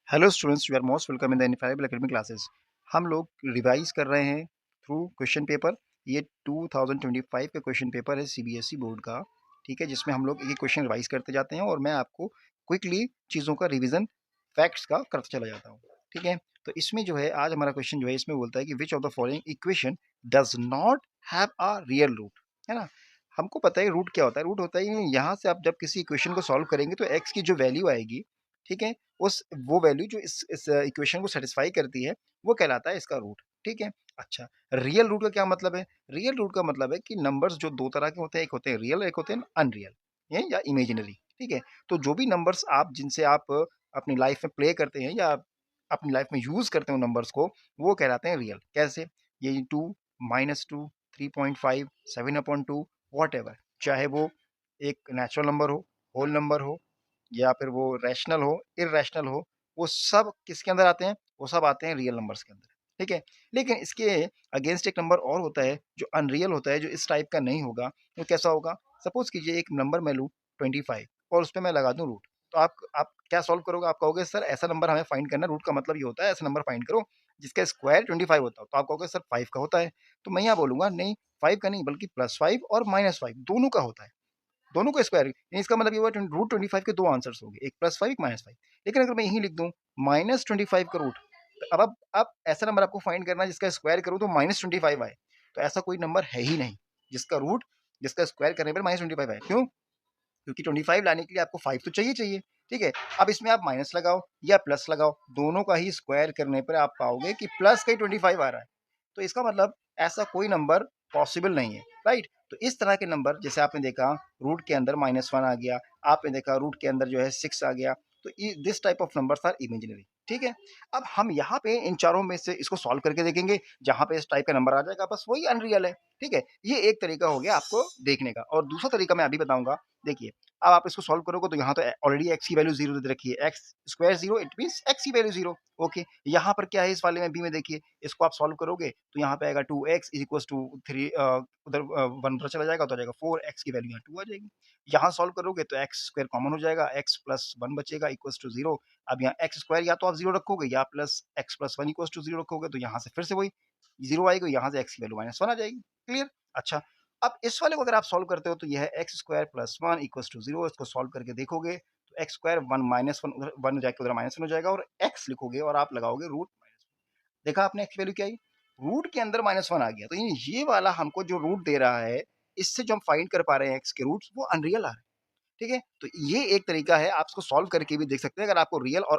Hello students, you are most welcome in the infallible academic classes. हम लोग revise कर रहे हैं थ्रू क्वेश्चन पेपर। ये 2025 का क्वेश्चन पेपर है सीबीएसई बोर्ड का। ठीक है, जिसमें हम लोग एक क्वेश्चन रिवाइज करते जाते हैं और मैं आपको क्विकली चीज़ों का रिवीजन फैक्ट्स का करता चला जाता हूँ। ठीक है, तो इसमें जो है आज हमारा क्वेश्चन जो है इसमें बोलता है कि which of the following equation does not have a real root. है ना, हमको पता है रूट क्या होता है। रूट होता है यहाँ से आप जब किसी इक्वेशन को सॉल्व करेंगे तो एक्स की जो वैल्यू आएगी, ठीक है, उस वो वैल्यू जो इस इक्वेशन को सेटिस्फाई करती है वो कहलाता है इसका रूट। ठीक है, अच्छा, रियल रूट का क्या मतलब है? रियल रूट का मतलब है कि नंबर्स जो दो तरह के होते हैं, एक होते हैं रियल, एक होते हैं अनरियल, ये या इमेजिनरी। ठीक है, तो जो भी नंबर्स आप जिनसे आप अपनी लाइफ में प्ले करते हैं या अपनी लाइफ में यूज करते हो नंबर्स को, वो कहलाते हैं रियल। कैसे? ये 2, -2, 3.5, 7/2, वॉट एवर, चाहे वो एक नेचुरल नंबर हो, होल नंबर हो, या फिर वो रैशनल हो, इर्रेशनल हो, वो सब किसके अंदर आते हैं? वो सब आते हैं रियल नंबर्स के अंदर। ठीक है, लेकिन इसके अगेंस्ट एक नंबर और होता है जो अनरियल होता है, जो इस टाइप का नहीं होगा। वो कैसा होगा? सपोज कीजिए एक नंबर मैं लूँ 25 और उस पे मैं लगा दूँ रूट। तो आप क्या सॉल्व करोगे? आप कहोगे सर ऐसा नंबर हमें फाइंड करना है, रूट का मतलब ये होता है ऐसा नंबर फाइंड करो जिसका स्क्वायर 25 होता हो। तो आप कहोगे सर 5 का होता है। तो मैं यहाँ बोलूंगा नहीं, 5 का नहीं बल्कि +5 और -5 दोनों का होता है। दोनों को स्क्वायर, इसका मतलब ये हुआ रूट 25 के दो आंसर्स हो गए, एक +5 एक -5। लेकिन अगर मैं यही लिख दूं -25 का रूट, तो अब ऐसा नंबर आपको फाइंड करना है जिसका स्क्वायर करूं तो -25 आए। तो ऐसा कोई नंबर है ही नहीं जिसका रूट, जिसका स्क्वायर करने पर -25 आए। क्यों? क्योंकि 25 लाने के लिए आपको 5 तो चाहिए चाहिए। ठीक है, अब इसमें आप माइनस लगाओ या प्लस लगाओ, दोनों का ही स्क्वायर करने पर आप पाओगे कि प्लस का ही 25 आ रहा है। तो इसका मतलब ऐसा कोई नंबर पॉसिबल नहीं है, राइट? तो इस तरह के नंबर जैसे आपने देखा रूट के अंदर -1 आ गया, आपने देखा रूट के अंदर जो है 6 आ गया, तो this type of numbers are imaginary. ठीक है, अब हम यहाँ पे इन चारों में से इसको सॉल्व करके देखेंगे, जहां पे इस टाइप का नंबर आ जाएगा बस वही अनरियल है। ठीक है, ये एक तरीका हो गया आपको देखने का, और दूसरा तरीका मैं अभी बताऊंगा। देखिए, अब आप इसको सॉल्व करोगे तो यहाँ तो ऑलरेडी एक्स की वैल्यू 0 दे रखी है, x square 0, it means x की वैल्यू 0। ओके, यहाँ पर क्या है इस वाले में बी में? देखिए, इसको आप सॉल्व करोगे तो यहाँ पे आएगा 2x इक्वल्स टू 3, उधर 1 उधर चला जाएगा तो आ जाएगा 4, एक्स की वैल्यू यहाँ 2 आ जाएगी। यहाँ सॉल्व करोगे तो एक्स स्क्वायर कॉमन हो जाएगा, एक्स प्लस 1 बचेगा इक्वल्स टू 0। अब यहाँ एक्स स्क्वायर या तो आप 0 रखोगे या plus x plus 1 equals to 0 रखोगे, तो यहाँ से फिर से वही 0 आएगा, यहाँ से एक्स की वैल्यू -1 आ जाएगी। क्लियर? अच्छा, अब इस वाले को अगर आप सॉल्व करते हो तो यह है x square plus 1 equals to 0। इसको सॉल्व करके देखोगे तो एक्स स्क्वायर 1 -1 उधर 1 जाके उधर -1 हो जाएगा, और एक्स लिखोगे और आप लगाओगे रूट -1। देखा आपने एक्स वैल्यू क्या आई? रूट के अंदर -1 आ गया, तो ये वाला हमको जो रूट दे रहा है, इससे जो हम फाइंड कर पा रहे हैं एक्स के रूट्स, वो अनरियल आ रहे हैं। ठीक है, तो ये एक तरीका है, आप इसको सॉल्व करके भी देख सकते हैं अगर आपको रियल और